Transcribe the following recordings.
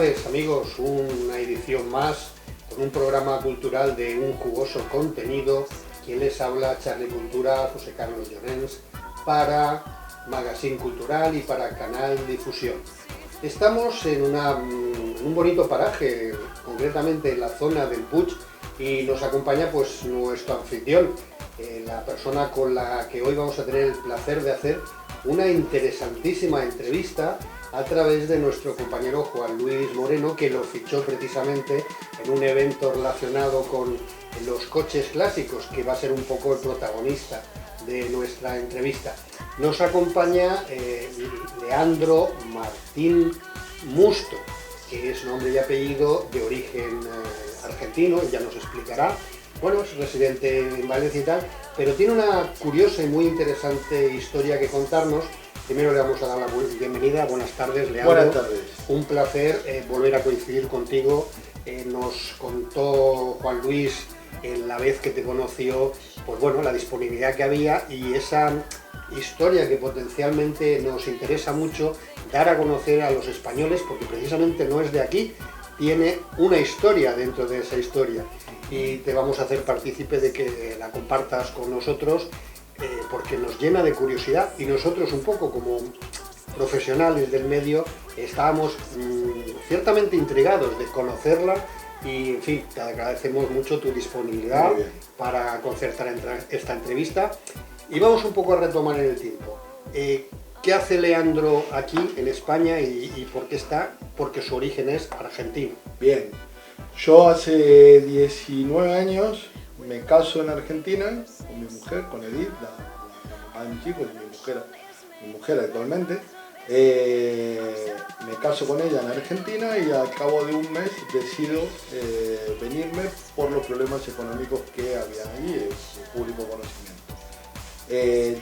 tardes, amigos, una edición más con un programa cultural de un jugoso contenido. Quien les habla, Charlie Cultura, José Carlos Llorens, para Magazine Cultural y para Canal Difusión. Estamos en un bonito paraje, concretamente en la zona del Puig, y nos acompaña pues nuestro anfitrión, la persona con la que hoy vamos a tener el placer de hacer una interesantísima entrevista a través de nuestro compañero Juan Luis Moreno, que lo fichó precisamente en un evento relacionado con los coches clásicos, que va a ser un poco el protagonista de nuestra entrevista. Nos acompaña Leandro Martín Musto, que es nombre y apellido de origen argentino, ya nos explicará. Bueno, es residente en Valencia y tal, pero tiene una curiosa y muy interesante historia que contarnos. Primero le vamos a dar la bienvenida. Buenas tardes, Leandro. Buenas tardes. Un placer volver a coincidir contigo. Nos contó Juan Luis la vez que te conoció, pues bueno, la disponibilidad que había y esa historia que potencialmente nos interesa mucho dar a conocer a los españoles, porque precisamente no es de aquí, tiene una historia dentro de esa historia. Y te vamos a hacer partícipe de que la compartas con nosotros, porque nos llena de curiosidad y nosotros un poco como profesionales del medio estábamos ciertamente intrigados de conocerla y en fin, te agradecemos mucho tu disponibilidad para concertar esta entrevista y vamos un poco a retomar en el tiempo. ¿Qué hace Leandro aquí en España y por qué está? Porque su origen es argentino. Bien, yo hace 19 años me caso en Argentina con mi mujer, con Edith, la mamá de mis hijos, mi mujer actualmente. Me caso con ella en Argentina y al cabo de un mes decido venirme por los problemas económicos que había allí, de público conocimiento.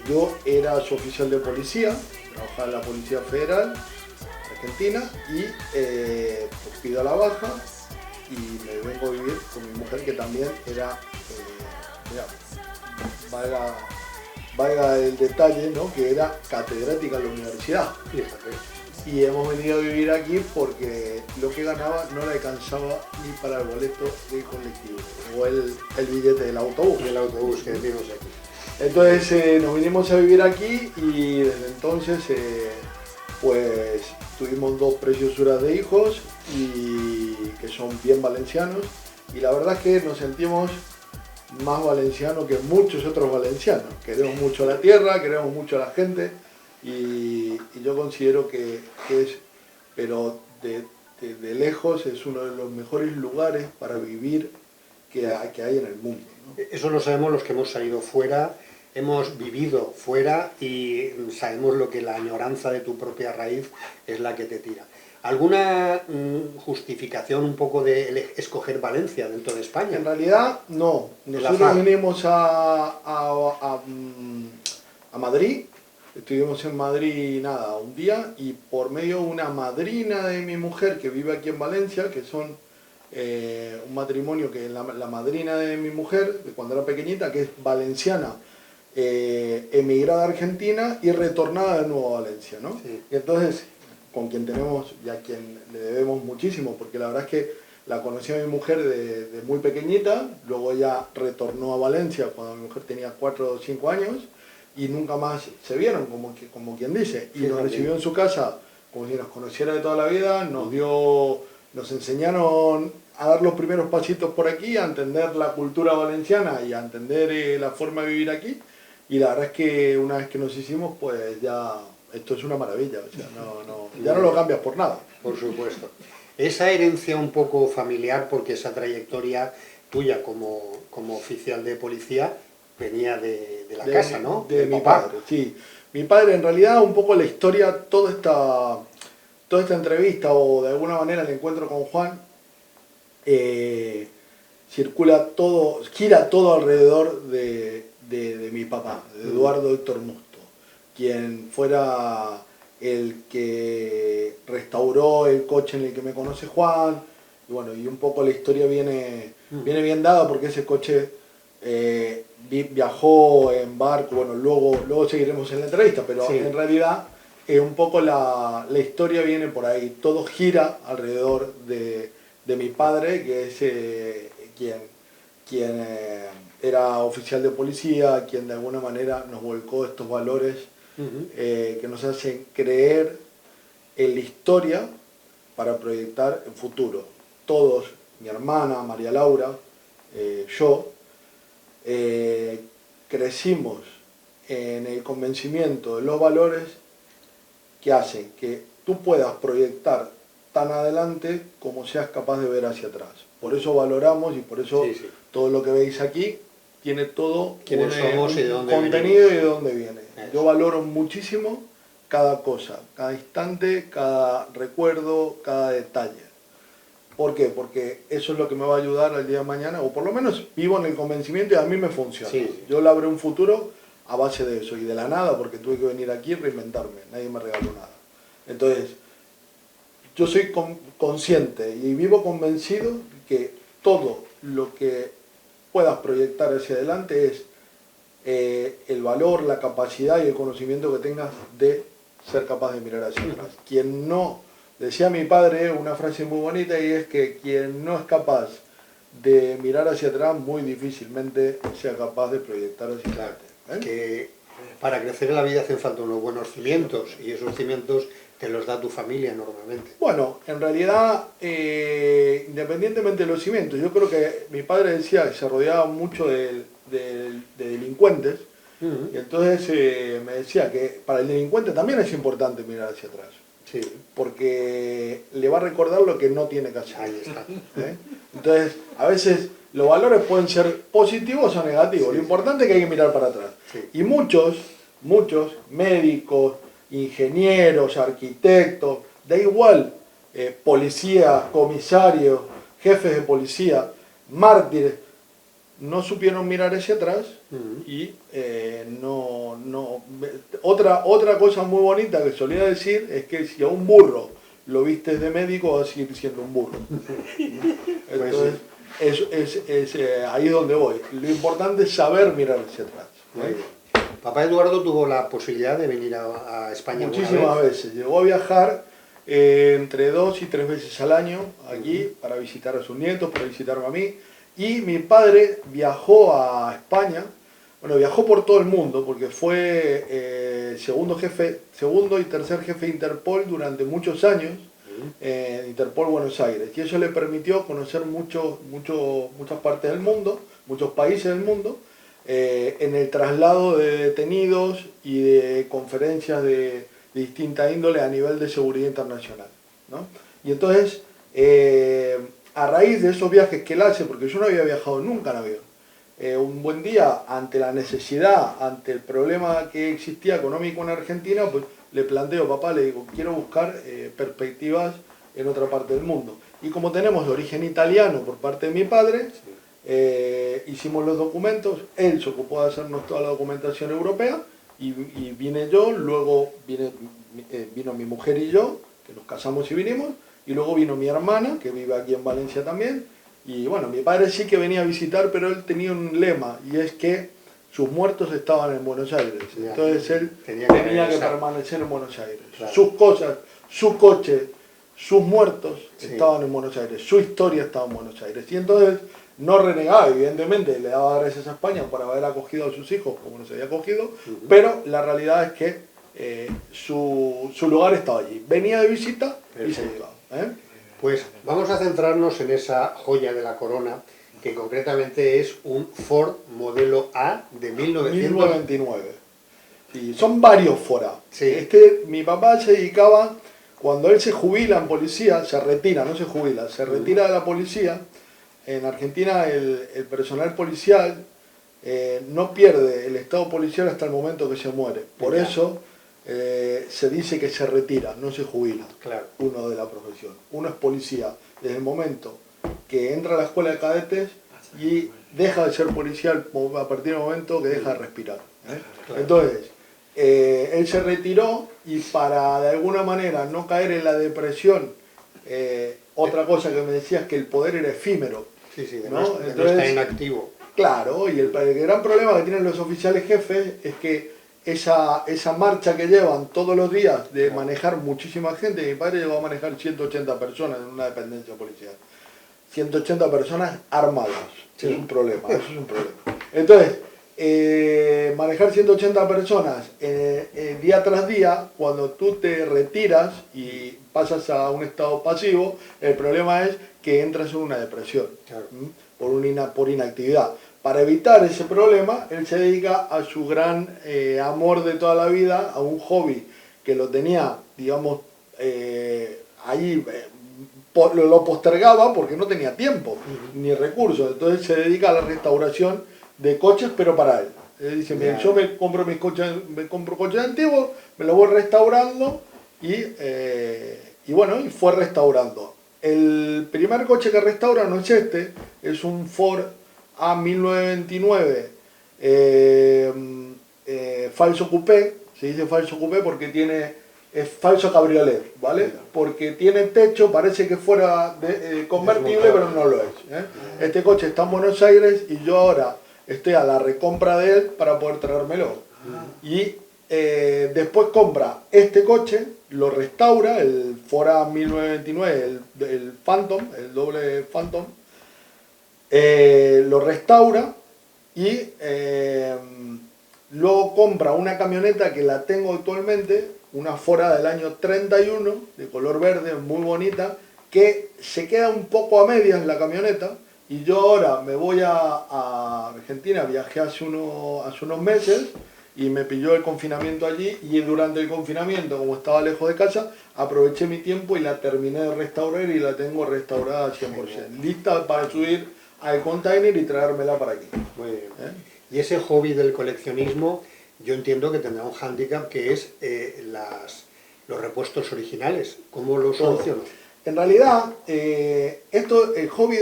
Yo era suboficial de policía, trabajaba en la Policía Federal Argentina y pues pido la baja y me vengo a vivir con mi mujer, que también era, valga el detalle, ¿no?, que era catedrática en la universidad. Y hemos venido a vivir aquí porque lo que ganaba no le alcanzaba ni para el boleto de colectivo o el billete del autobús. Del autobús que decimos aquí. Entonces nos vinimos a vivir aquí y desde entonces pues tuvimos dos preciosuras de hijos y que son bien valencianos, y la verdad es que nos sentimos más valencianos que muchos otros valencianos. Queremos mucho la tierra, queremos mucho a la gente y yo considero que es, pero de lejos es uno de los mejores lugares para vivir que hay en el mundo, ¿no? Eso lo sabemos los que hemos salido fuera, hemos vivido fuera y sabemos lo que la añoranza de tu propia raíz es la que te tira. ¿Alguna justificación un poco de escoger Valencia dentro de España? En realidad no. Nosotros vinimos a Madrid, estuvimos en Madrid un día, y por medio de una madrina de mi mujer que vive aquí en Valencia, que son un matrimonio que la madrina de mi mujer, de cuando era pequeñita, que es valenciana, emigrada a Argentina y retornada de nuevo a Valencia, ¿no? Sí. Y entonces, con quien tenemos y a quien le debemos muchísimo, porque la verdad es que la conocí a mi mujer de muy pequeñita, luego ella retornó a Valencia cuando mi mujer tenía 4 o 5 años y nunca más se vieron, como quien dice, y nos recibió en su casa como si nos conociera de toda la vida, nos enseñaron a dar los primeros pasitos por aquí, a entender la cultura valenciana y a entender la forma de vivir aquí, y la verdad es que una vez que nos hicimos, pues ya esto es una maravilla, o sea, ya no lo cambias por nada. Por supuesto. Esa herencia un poco familiar, porque esa trayectoria tuya como oficial de policía venía de la casa, ¿no? De mi padre, sí. Mi padre, en realidad, un poco la historia, toda esta entrevista, o de alguna manera el encuentro con Juan, gira todo alrededor de mi papá, de Eduardo Héctor Musto, quien fuera el que restauró el coche en el que me conoce Juan, y bueno, y un poco la historia viene bien dada porque ese coche viajó en barco, bueno, luego seguiremos en la entrevista, pero sí, en realidad un poco la historia viene por ahí. Todo gira alrededor de mi padre, que es quien era oficial de policía, quien de alguna manera nos volcó estos valores que nos hacen creer en la historia para proyectar el futuro. Todos, mi hermana, María Laura, yo, crecimos en el convencimiento de los valores que hacen que tú puedas proyectar tan adelante como seas capaz de ver hacia atrás. Por eso valoramos y por eso todo lo que veis aquí tiene todo quiénes somos y de dónde contenido venimos. y de dónde viene. Eso. Yo valoro muchísimo cada cosa, cada instante, cada recuerdo, cada detalle. ¿Por qué? Porque eso es lo que me va a ayudar al día de mañana, o por lo menos vivo en el convencimiento y a mí me funciona. Sí. Yo labré un futuro a base de eso y de la nada, porque tuve que venir aquí y reinventarme, nadie me regaló nada. Entonces, yo soy consciente y vivo convencido que todo lo que puedas proyectar hacia adelante es el valor, la capacidad y el conocimiento que tengas de ser capaz de mirar hacia atrás. Quien no, decía mi padre una frase muy bonita, y es que quien no es capaz de mirar hacia atrás muy difícilmente sea capaz de proyectar hacia adelante. Que para crecer en la vida hacen falta unos buenos cimientos, y esos cimientos te los da tu familia normalmente. Bueno, en realidad, independientemente de los cimientos, yo creo que mi padre decía que se rodeaba mucho de delincuentes, y entonces me decía que para el delincuente también es importante mirar hacia atrás. Sí. Porque le va a recordar lo que no tiene que hacer. Ahí está. Entonces, a veces los valores pueden ser positivos o negativos. Sí, lo importante es que hay que mirar para atrás. Sí. Y muchos médicos, ingenieros, arquitectos, da igual, policía, comisarios, jefes de policía, mártires, no supieron mirar hacia atrás y otra cosa muy bonita que solía decir es que si a un burro lo vistes de médico va a seguir siendo un burro. Entonces, ahí es donde voy. Lo importante es saber mirar hacia atrás. Papá Eduardo tuvo la posibilidad de venir a España muchísimas veces. Llegó a viajar entre 2 y 3 veces al año aquí para visitar a sus nietos, para visitarme a mí. Y mi padre viajó a España, bueno, viajó por todo el mundo porque fue segundo y tercer jefe de Interpol durante muchos años, en Interpol Buenos Aires. Y eso le permitió conocer muchas partes del mundo, muchos países del mundo, en el traslado de detenidos y de conferencias de distinta índole a nivel de seguridad internacional, ¿no? Y entonces, a raíz de esos viajes que él hace, porque yo no había viajado nunca en avión, un buen día, ante la necesidad, ante el problema que existía económico en Argentina, pues le planteo, papá, le digo, quiero buscar perspectivas en otra parte del mundo. Y como tenemos de origen italiano por parte de mi padre, hicimos los documentos, él se ocupó de hacernos toda la documentación europea, y vine yo, luego vino mi mujer y yo, que nos casamos y vinimos, y luego vino mi hermana, que vive aquí en Valencia también, y bueno, mi padre sí que venía a visitar, pero él tenía un lema, y es que sus muertos estaban en Buenos Aires, entonces él tenía que permanecer en Buenos Aires. Claro. Sus cosas, su coche, sus muertos estaban en Buenos Aires, su historia estaba en Buenos Aires, y entonces no renegaba, evidentemente, le daba gracias a España por haber acogido a sus hijos como nos había acogido, pero la realidad es que su lugar estaba allí. Venía de visita y se iba. Pues vamos a centrarnos en esa joya de la corona, que concretamente es un Ford modelo A de 1929. Sí, son varios Ford A. Sí. Mi papá se dedicaba, cuando él se jubila en policía, se retira, no se jubila, se retira de la policía. En Argentina el personal policial no pierde el estado policial hasta el momento que se muere. Por eso se dice que se retira, no se jubila. Claro. Uno de la profesión. Uno es policía desde el momento que entra a la escuela de cadetes y deja de ser policial a partir del momento que deja de respirar. Claro. Entonces, él se retiró y para de alguna manera no caer en la depresión, otra cosa que me decía es que el poder era efímero. Sí, de ¿no? Entonces, no está inactivo. Claro, y el gran problema que tienen los oficiales jefes es que esa marcha que llevan todos los días de manejar muchísima gente. Mi padre llegó a manejar 180 personas en una dependencia policial. 180 personas armadas. Sí. Es un problema, eso es un problema. Entonces, manejar 180 personas día tras día, cuando tú te retiras y pasas a un estado pasivo, el problema es que entras en una depresión, claro, por inactividad. Para evitar ese problema, él se dedica a su gran amor de toda la vida, a un hobby que lo tenía, digamos, allí, lo postergaba porque no tenía tiempo ni recursos. Entonces se dedica a la restauración de coches, pero para él. Él dice, mira, yo me compro coches antiguos, me los voy restaurando y bueno, y fue restaurando. El primer coche que restaura no es este, es un Ford A1929 falso coupé. Se dice falso coupé porque es falso cabriolet, ¿vale? Porque tiene techo, parece que fuera convertible, pero no lo es. Este coche está en Buenos Aires y yo ahora estoy a la recompra de él para poder traérmelo. Y después compra este coche, lo restaura, el Ford A1929, el Phantom, el doble Phantom, lo restaura y luego compra una camioneta que la tengo actualmente, una Ford del año 31, de color verde, muy bonita, que se queda un poco a medias la camioneta, y yo ahora me voy a Argentina, viajé hace unos meses, y me pilló el confinamiento allí, y durante el confinamiento, como estaba lejos de casa, aproveché mi tiempo y la terminé de restaurar, y la tengo restaurada al 100%, lista para subir al container y traérmela para aquí. Muy bien. Y ese hobby del coleccionismo, yo entiendo que tendrá un hándicap que es los repuestos originales. ¿Cómo lo soluciono? En realidad, el hobby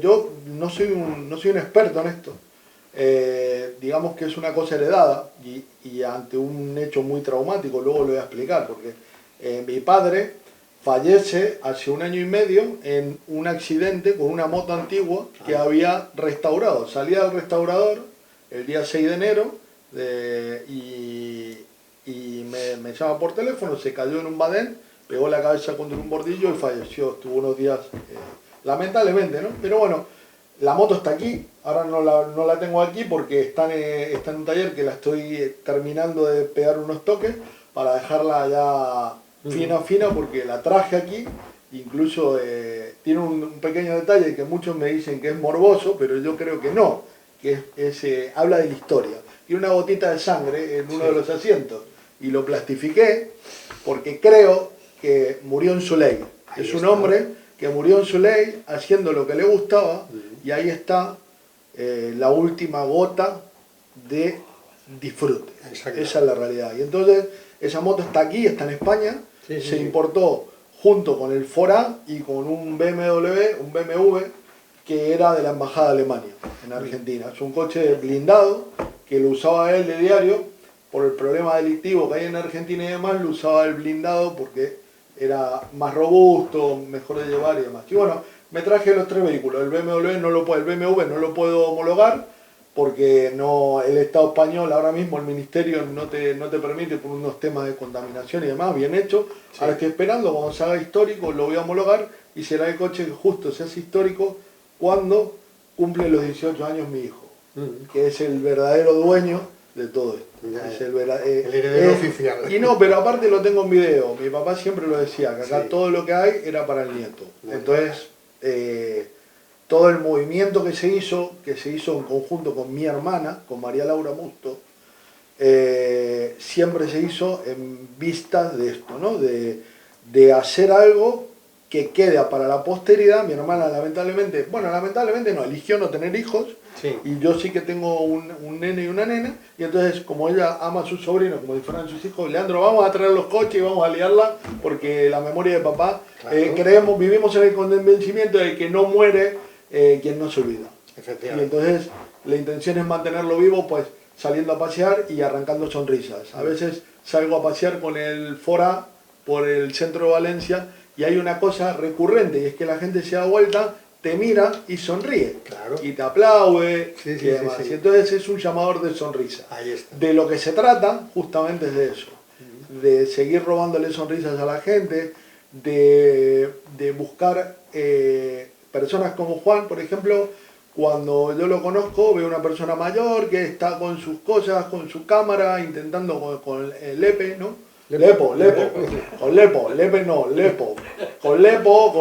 yo no soy un experto en esto. Digamos que es una cosa heredada y ante un hecho muy traumático, luego lo voy a explicar, porque mi padre fallece hace 1 año y medio en un accidente con una moto antigua que había restaurado. Salía del restaurador el día 6 de enero y me llama por teléfono, se cayó en un badén, pegó la cabeza contra un bordillo y falleció. Estuvo unos días, lamentablemente, ¿no? Pero bueno, la moto está aquí, ahora no la tengo aquí porque está en un taller que la estoy terminando de pegar unos toques para dejarla ya fina, porque la traje aquí. Incluso tiene un pequeño detalle que muchos me dicen que es morboso, pero yo creo que no, que habla de la historia. Tiene una gotita de sangre en uno de los asientos y lo plastifiqué porque creo que murió en su ley. Es un hombre que murió en su ley haciendo lo que le gustaba, y ahí está la última gota de disfrute. Esa es la realidad. Y entonces esa moto está aquí, está en España, se importó junto con el Ford A y con un BMW que era de la Embajada de Alemania en Argentina. Es un coche blindado que lo usaba él de diario por el problema delictivo que hay en Argentina y demás. Lo usaba el blindado porque era más robusto, mejor de llevar y demás. Y bueno, me traje los 3 vehículos. El BMW no lo puedo homologar porque el Estado español ahora mismo, el ministerio no te permite por unos temas de contaminación y demás, bien hecho. Sí. Ahora estoy esperando, cuando se haga histórico lo voy a homologar y será el coche que justo se hace histórico cuando cumple los 18 años mi hijo, que es el verdadero dueño de todo esto. Es el heredero oficial. Y no, pero aparte lo tengo en video. Mi papá siempre lo decía, que acá todo lo que hay era para el nieto. Entonces, todo el movimiento que se hizo en conjunto con mi hermana, con María Laura Musto, siempre se hizo en vista de esto, ¿no? De hacer algo que quede para la posteridad. Mi hermana lamentablemente no, eligió no tener hijos, y yo sí que tengo un nene y una nena, y entonces como ella ama a sus sobrinos como si fueran sus hijos, Leandro, vamos a traer los coches y vamos a liarla, porque la memoria de papá, vivimos en el convencimiento de que no muere quien no se olvida. Y entonces la intención es mantenerlo vivo, pues saliendo a pasear y arrancando sonrisas. A veces salgo a pasear con el Ford A por el centro de Valencia y hay una cosa recurrente, y es que la gente se da vuelta te mira y sonríe. Claro. Y te aplaude Sí, sí, y demás. sí, sí. Y entonces es un llamador de sonrisa. Ahí está. De lo que se trata justamente es de eso. De seguir robándole sonrisas a la gente, de buscar personas como Juan, por ejemplo. Cuando yo lo conozco, veo una persona mayor que está con sus cosas, con su cámara, intentando con el Lepe, ¿no? Lepo, con Lepo,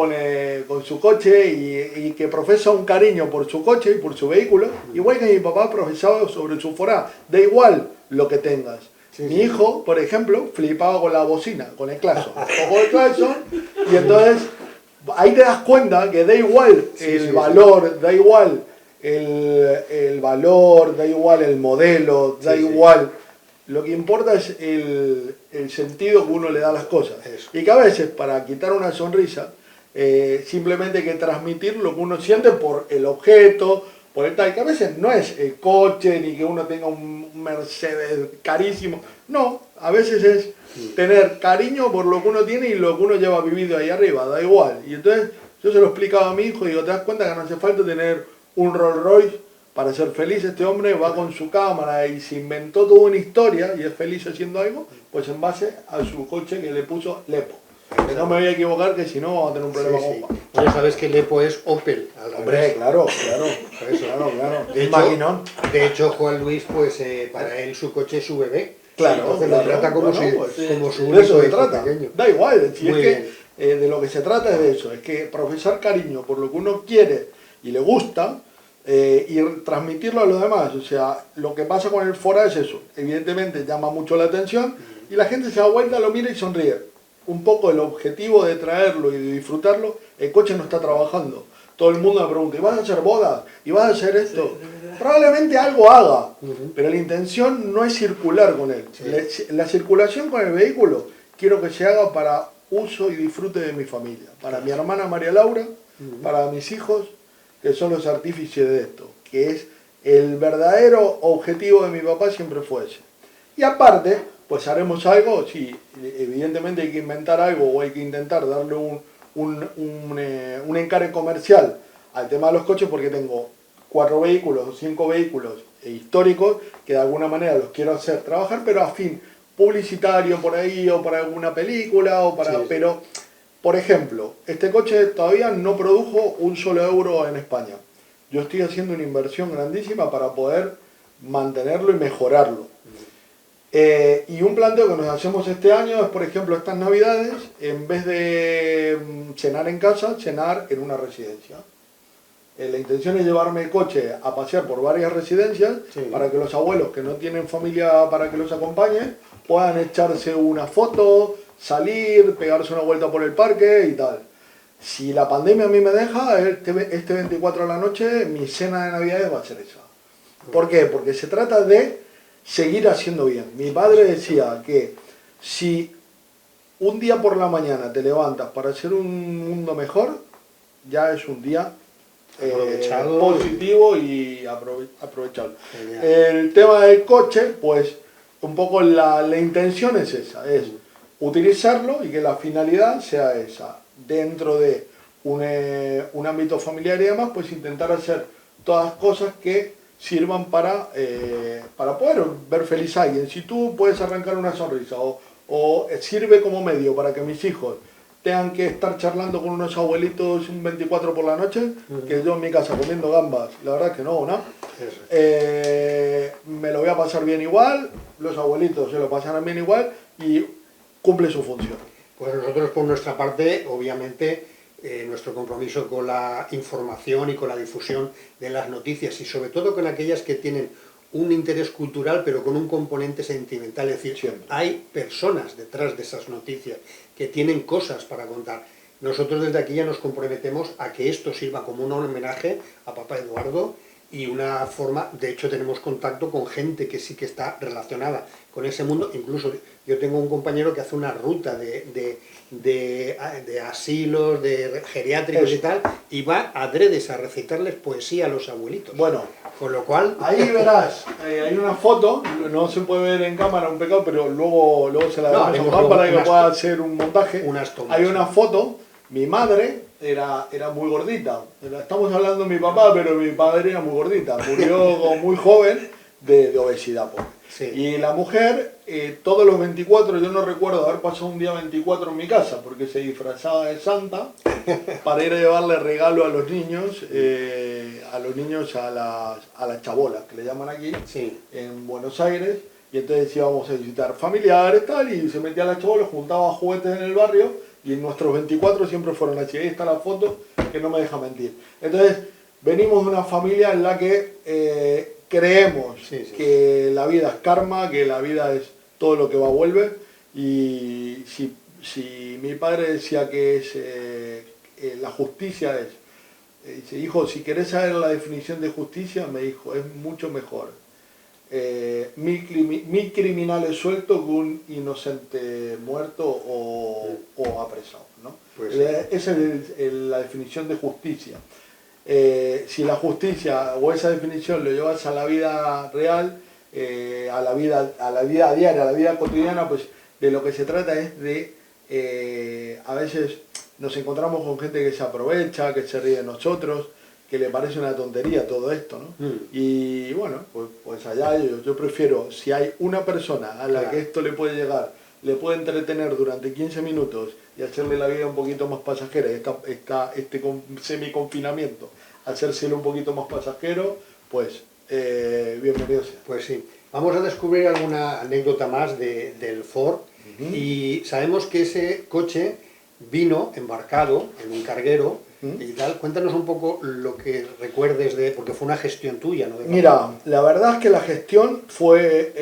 con su coche y que profesa un cariño por su coche y por su vehículo, igual que mi papá profesaba sobre su Forá, da igual lo que tengas. Sí, Mi sí. hijo, por ejemplo, flipaba con la bocina, con el Claxon, tocó el Claxon y entonces ahí te das cuenta que da igual el valor, da igual el valor, da igual el modelo, da igual. Lo que importa es el sentido que uno le da a las cosas. Eso. Y que a veces, para quitar una sonrisa, simplemente hay que transmitir lo que uno siente por el objeto, por el tal, que a veces no es el coche, ni que uno tenga un Mercedes carísimo. No, a veces es tener cariño por lo que uno tiene y lo que uno lleva vivido ahí arriba, da igual. Y entonces yo se lo explicaba a mi hijo y digo, ¿te das cuenta que no hace falta tener un Rolls Royce para ser feliz? Este hombre va con su cámara y se inventó toda una historia y es feliz haciendo algo, pues en base a su coche que le puso Lepo. Que no me voy a equivocar, que si no vamos a tener un problema con Juan. Ya sabes que Lepo es Opel. Hombre, claro. Claro. De hecho, Juan Luis, pues para él su coche es su bebé. Claro, entonces lo trata como, como su de eso se hijo trata. pequeño. Da igual, si Muy es que de lo que se trata es de eso, es que profesar cariño por lo que uno quiere y le gusta y transmitirlo a los demás. O sea, lo que pasa con el Fora es eso. Evidentemente llama mucho la atención y la gente se da vuelta, lo mira y sonríe. Un poco el objetivo de traerlo y de disfrutarlo, el coche no está trabajando. Todo el mundo me pregunta, ¿y vas a hacer bodas? ¿Y vas a hacer esto? Probablemente algo haga, pero la intención no es circular con él. La circulación con el vehículo quiero que se haga para uso y disfrute de mi familia. Para mi hermana María Laura, para mis hijos, que son los artífices de esto. Que es el verdadero objetivo de mi papá, siempre fue ese. Y aparte, pues haremos algo, sí, evidentemente hay que inventar algo o hay que intentar darle un encare comercial al tema de los coches, porque tengo 4 vehículos o 5 vehículos históricos que de alguna manera los quiero hacer trabajar, pero a fin publicitario por ahí o para alguna película o para... Sí. Pero, por ejemplo, este coche todavía no produjo un solo euro en España. Yo estoy haciendo una inversión grandísima para poder mantenerlo y mejorarlo. Y un planteo que nos hacemos este año es, por ejemplo, estas navidades, en vez de cenar en casa, cenar en una residencia. La intención es llevarme el coche a pasear por varias residencias para que los abuelos que no tienen familia para que los acompañe puedan echarse una foto, salir, pegarse una vuelta por el parque y tal. Si la pandemia a mí me deja, este 24 de la noche, mi cena de Navidades va a ser esa. ¿Por qué? Porque se trata de seguir haciendo bien. Mi padre decía que si un día por la mañana te levantas para hacer un mundo mejor, ya es un día positivo y aprovechable. El tema del coche, pues un poco la intención es esa, es utilizarlo y que la finalidad sea esa. Dentro de un ámbito familiar y demás, pues intentar hacer todas las cosas que sirvan para poder ver feliz a alguien. Si tú puedes arrancar una sonrisa o sirve como medio para que mis hijos tengan que estar charlando con unos abuelitos un 24 por la noche, que yo en mi casa comiendo gambas, la verdad es que no, ¿no? Me lo voy a pasar bien igual, los abuelitos se lo pasarán bien igual y cumple su función. Pues nosotros por nuestra parte, obviamente, nuestro compromiso con la información y con la difusión de las noticias y sobre todo con aquellas que tienen un interés cultural pero con un componente sentimental, es decir, hay personas detrás de esas noticias que tienen cosas para contar. Nosotros desde aquí ya nos comprometemos a que esto sirva como un homenaje a Papá Eduardo y una forma, de hecho tenemos contacto con gente que sí que está relacionada con ese mundo, incluso yo tengo un compañero que hace una ruta de asilos, de geriátricos y tal, y va adredes a recitarles poesía a los abuelitos. Bueno, con lo cual... Ahí verás, hay una foto, no se puede ver en cámara, un pecado, pero luego se la damos a Juan para que pueda hacer un montaje. Unas tomas. Hay una foto, mi madre era muy gordita. Estamos hablando de mi papá, pero mi padre era muy gordita. Murió como muy joven de obesidad. Pues. Sí. Y la mujer, todos los 24, yo no recuerdo haber pasado un día 24 en mi casa, porque se disfrazaba de santa para ir a llevarle regalo a los niños, a las chabolas, que le llaman aquí, Sí. en Buenos Aires. Y entonces íbamos a visitar familiares, tal, y se metía a las chabolas, juntaba juguetes en el barrio, y en nuestros 24 siempre fueron así. Ahí está la foto, que no me deja mentir. Entonces, venimos de una familia en la que creemos que la vida es karma, que la vida es todo lo que va a volver. Y si mi padre decía que la justicia dice, hijo, si querés saber la definición de justicia, me dijo, es mucho mejor 1000 criminales sueltos que un inocente muerto o apresado, ¿no? Pues, esa es la definición de justicia. Si la justicia o esa definición lo llevas a la vida real, a la vida diaria, a la vida cotidiana, pues de lo que se trata es de, a veces nos encontramos con gente que se aprovecha, que se ríe de nosotros, que le parece una tontería todo esto, ¿no? Y bueno, pues allá yo prefiero, si hay una persona a la que esto le puede llegar, le puede entretener durante 15 minutos y hacerle la vida un poquito más pasajera, este semi-confinamiento, hacérselo un poquito más pasajero, pues bienvenido sea. Pues sí. Vamos a descubrir alguna anécdota más del Ford. Y sabemos que ese coche vino embarcado en un carguero y tal. Cuéntanos un poco lo que recuerdes porque fue una gestión tuya, ¿no? Mira, la verdad es que la gestión fue...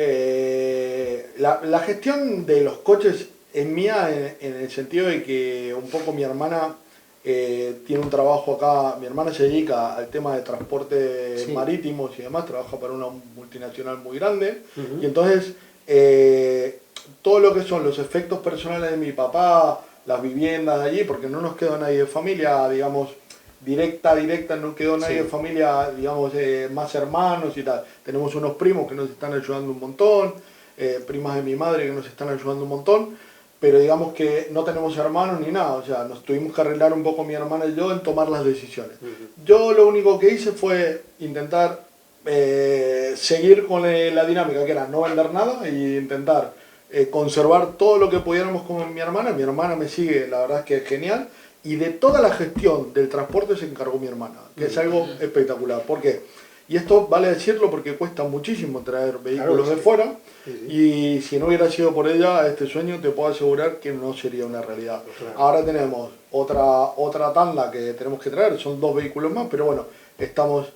la gestión de los coches es mía en el sentido de que un poco mi hermana tiene un trabajo acá, mi hermana se dedica al tema de transporte marítimos y demás, trabaja para una multinacional muy grande, y entonces todo lo que son los efectos personales de mi papá, las viviendas de allí, porque no nos quedó nadie de familia, digamos, directa, no quedó nadie de familia, digamos, más hermanos y tal. Tenemos unos primos que nos están ayudando un montón, primas de mi madre que nos están ayudando un montón, pero digamos que no tenemos hermanos ni nada, o sea, nos tuvimos que arreglar un poco mi hermana y yo en tomar las decisiones. Yo lo único que hice fue intentar seguir con la dinámica, que era no vender nada y intentar conservar todo lo que pudiéramos con mi hermana. Mi hermana me sigue, la verdad es que es genial, y de toda la gestión del transporte se encargó mi hermana, que es algo espectacular. ¿Por qué? Y esto vale decirlo porque cuesta muchísimo traer vehículos de fuera, y si no hubiera sido por ella, este sueño te puedo asegurar que no sería una realidad. Ahora tenemos otra tanda que tenemos que traer, son 2 vehículos más, pero bueno, estamos...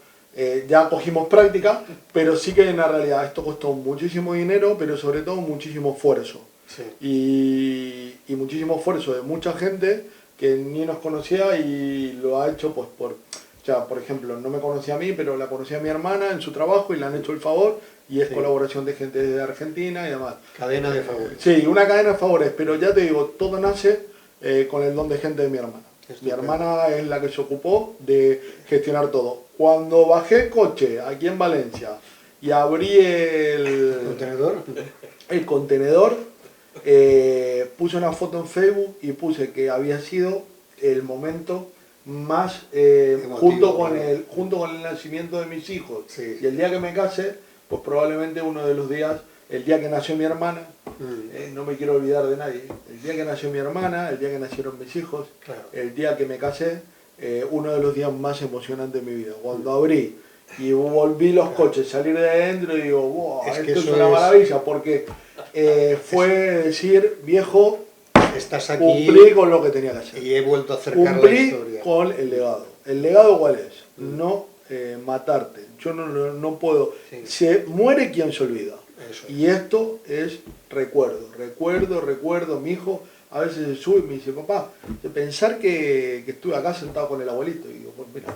ya cogimos práctica, pero sí que en la realidad esto costó muchísimo dinero, pero sobre todo muchísimo esfuerzo. Y muchísimo esfuerzo de mucha gente que ni nos conocía y lo ha hecho pues por ejemplo, no me conocía a mí, pero la conocía a mi hermana en su trabajo y le han hecho el favor, y es colaboración de gente de Argentina y demás. Cadena de favores. Sí, una cadena de favores, pero ya te digo, todo nace con el don de gente de mi hermana. Mi hermana es la que se ocupó de gestionar todo. Cuando bajé el coche aquí en Valencia y abrí el contenedor, puse una foto en Facebook y puse que había sido el momento más junto con el nacimiento de mis hijos y el día que me case, pues probablemente uno de los días, el día que nació mi hermana, no me quiero olvidar de nadie, el día que nació mi hermana, el día que nacieron mis hijos, el día que me casé, uno de los días más emocionantes de mi vida. Cuando abrí y volví los coches, salir de adentro y digo, wow, esto es una maravilla, porque fue decir, viejo, estás aquí, cumplí con lo que tenía que hacer. Y he vuelto a acercar cumplí la historia. Con el legado. ¿El legado cuál es? No matarte. Yo no puedo. Se muere quien se olvida. Y esto es recuerdo. Mi hijo a veces se sube y me dice, papá, de pensar que estuve acá sentado con el abuelito. Y digo, pues mira,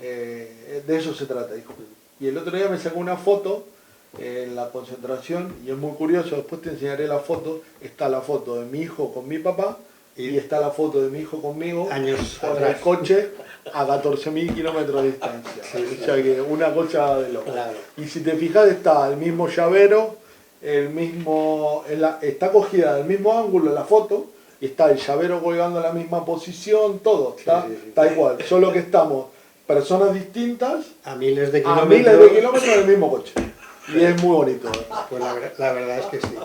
de eso se trata, hijo. Y el otro día me sacó una foto en la concentración, y es muy curioso, después te enseñaré la foto. Está la foto de mi hijo con mi papá, y está la foto de mi hijo conmigo, con el coche a 14.000 kilómetros de distancia. O sea que una cosa de loco. Y si te fijas, está el mismo llavero, está cogida del mismo ángulo la foto, y está el llavero colgando en la misma posición, todo, está sí. igual, solo que estamos personas distintas a miles de a kilómetros, miles de kilómetros en el mismo coche. Y es muy bonito. Pues la verdad es que sí.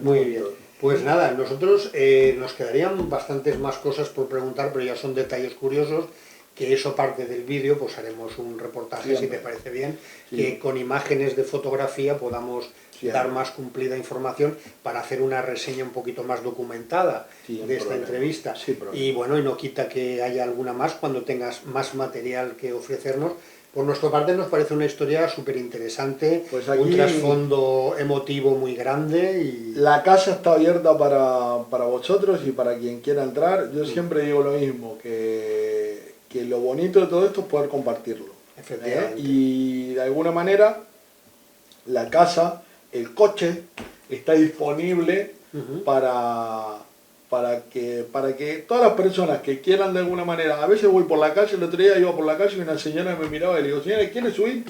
Muy bien. Pues nada, nosotros nos quedarían bastantes más cosas por preguntar, pero ya son detalles curiosos, que eso parte del vídeo, pues haremos un reportaje, si te parece bien, que con imágenes de fotografía podamos dar más cumplida información para hacer una reseña un poquito más documentada de esta entrevista. Y bueno, y no quita que haya alguna más cuando tengas más material que ofrecernos. Por nuestra parte nos parece una historia súper interesante, pues aquí, un trasfondo emotivo muy grande. Y la casa está abierta para vosotros y para quien quiera entrar. Yo siempre digo lo mismo, que lo bonito de todo esto es poder compartirlo. Efectivamente. Y de alguna manera la casa, el coche, está disponible para que todas las personas que quieran de alguna manera, a veces voy por la calle, el otro día iba por la calle y una señora me miraba y le digo, señora, ¿quieres subir?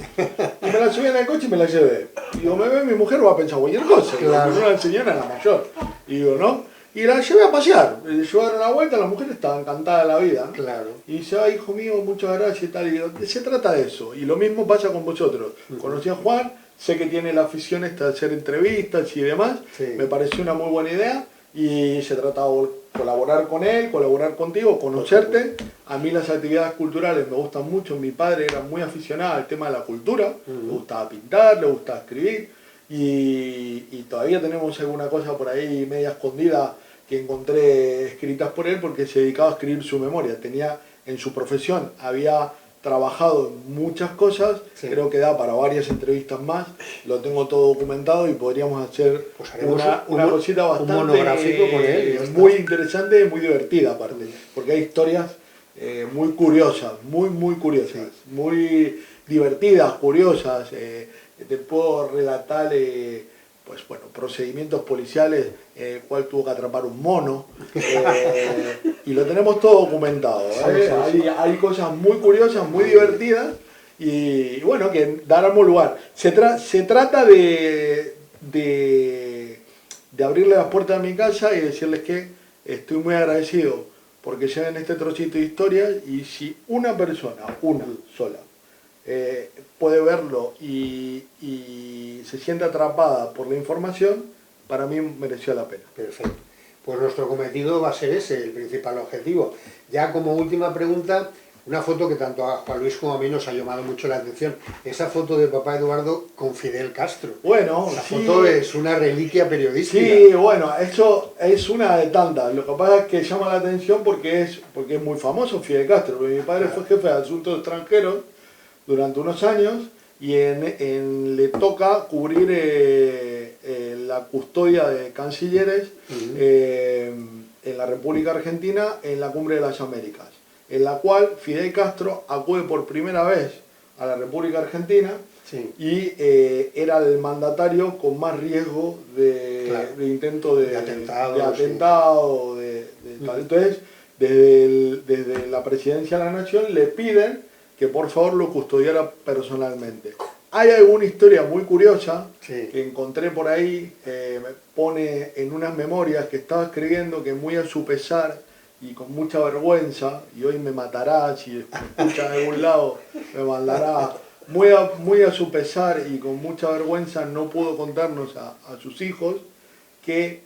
Y me la subí en el coche y me la llevé. Y digo, me ve mi mujer, va a pensar cualquier cosa. Claro. Y una señora, la mayor. Y digo, ¿no? Y la llevé a pasear, le llevaron una vuelta, la mujer estaba encantada de la vida. Claro. Y dice, ay, hijo mío, muchas gracias y tal. Y digo, se trata de eso. Y lo mismo pasa con vosotros. Conocí a Juan, sé que tiene la afición esta de hacer entrevistas y demás. Me pareció una muy buena idea. Y se trata de colaborar con él, colaborar contigo, conocerte. A mí las actividades culturales me gustan mucho. Mi padre era muy aficionado al tema de la cultura. Le gustaba pintar, le gustaba escribir. Y todavía tenemos alguna cosa por ahí media escondida que encontré escritas por él, porque se dedicaba a escribir su memoria. Tenía en su profesión, había trabajado en muchas cosas, creo que da para varias entrevistas más, lo tengo todo documentado y podríamos hacer pues una cosita bastante monográfico con él, muy interesante y muy divertida aparte, porque hay historias muy curiosas, muy curiosas, muy divertidas, curiosas. Te puedo relatar pues bueno, procedimientos policiales, cuál tuvo que atrapar un mono, y lo tenemos todo documentado. Hay cosas muy curiosas, muy divertidas, y bueno, que daremos lugar. Se trata de abrirle las puertas de mi casa y decirles que estoy muy agradecido porque lleven este trocito de historia, y si una persona, una sola, puede verlo y se siente atrapada por la información, para mí mereció la pena. Perfecto. Pues nuestro cometido va a ser ese, el principal objetivo. Ya como última pregunta, una foto que tanto a Juan Luis como a mí nos ha llamado mucho la atención. Esa foto de papá Eduardo con Fidel Castro. Bueno, la foto es una reliquia periodística. Sí, bueno, eso es una de tantas. Lo que pasa es que llama la atención porque es muy famoso Fidel Castro. Porque mi padre fue jefe de asuntos extranjeros durante unos años, y le toca cubrir la custodia de cancilleres en la República Argentina en la Cumbre de las Américas, en la cual Fidel Castro acude por primera vez a la República Argentina y era el mandatario con más riesgo de intento de atentado. Tal. Entonces, desde la Presidencia de la Nación le piden que por favor lo custodiara personalmente. Hay alguna historia muy curiosa que encontré por ahí, me pone en unas memorias que estaba escribiendo, que muy a su pesar y con mucha vergüenza, y hoy me matará, si me escucha de algún lado me mandará, muy a su pesar y con mucha vergüenza no pudo contarnos a sus hijos que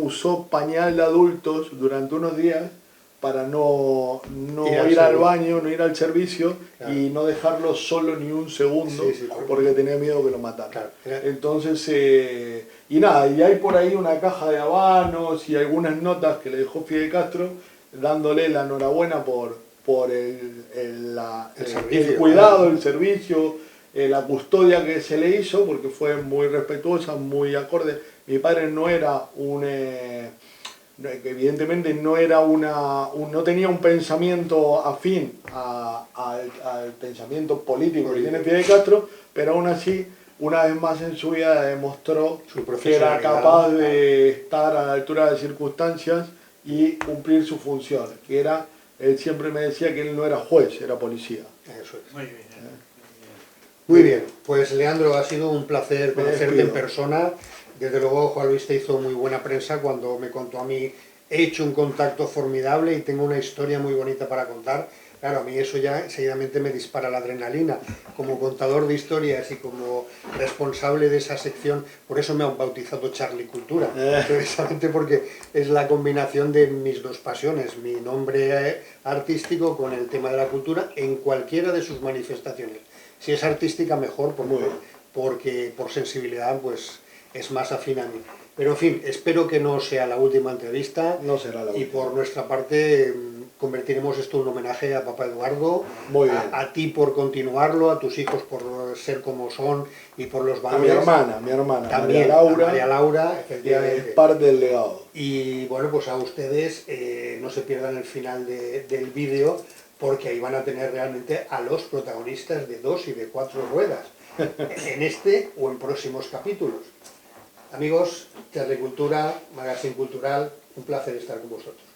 usó pañal de adultos durante unos días para no ir al baño, no ir al servicio, y no dejarlo solo ni un segundo, porque tenía miedo que lo mataran. Entonces, y nada, y hay por ahí una caja de habanos y algunas notas que le dejó Fidel Castro, dándole la enhorabuena por el cuidado, el servicio, la custodia que se le hizo, porque fue muy respetuosa, muy acorde. Mi padre no era que evidentemente no tenía un pensamiento afín al pensamiento político que tiene Fidel Castro, pero aún así, una vez más en su vida demostró que era capaz de estar a la altura de las circunstancias y cumplir su función, que era, él siempre me decía que él no era juez, era policía. Eso es. Muy bien. Muy bien, pues Leandro, ha sido un placer conocerte en persona. Desde luego Juan Luis te hizo muy buena prensa cuando me contó a mí, he hecho un contacto formidable y tengo una historia muy bonita para contar. Claro, a mí eso ya seguidamente me dispara la adrenalina. Como contador de historias y como responsable de esa sección, por eso me han bautizado Charlie Cultura, precisamente porque es la combinación de mis dos pasiones, mi nombre artístico con el tema de la cultura en cualquiera de sus manifestaciones. Si es artística, mejor, porque por sensibilidad pues es más afín a mí. Pero en fin, espero que no sea la última entrevista. No será la última. Y por nuestra parte convertiremos esto en un homenaje a Papá Eduardo, a ti por continuarlo, a tus hijos por ser como son y por los valores. A mi hermana, también, María Laura, efectivamente. Es parte del legado. Y bueno, pues a ustedes no se pierdan el final del vídeo, porque ahí van a tener realmente a los protagonistas de 2 y de 4 ruedas, en este o en próximos capítulos. Amigos, Charlie Cultura, Magazine Cultural, un placer estar con vosotros.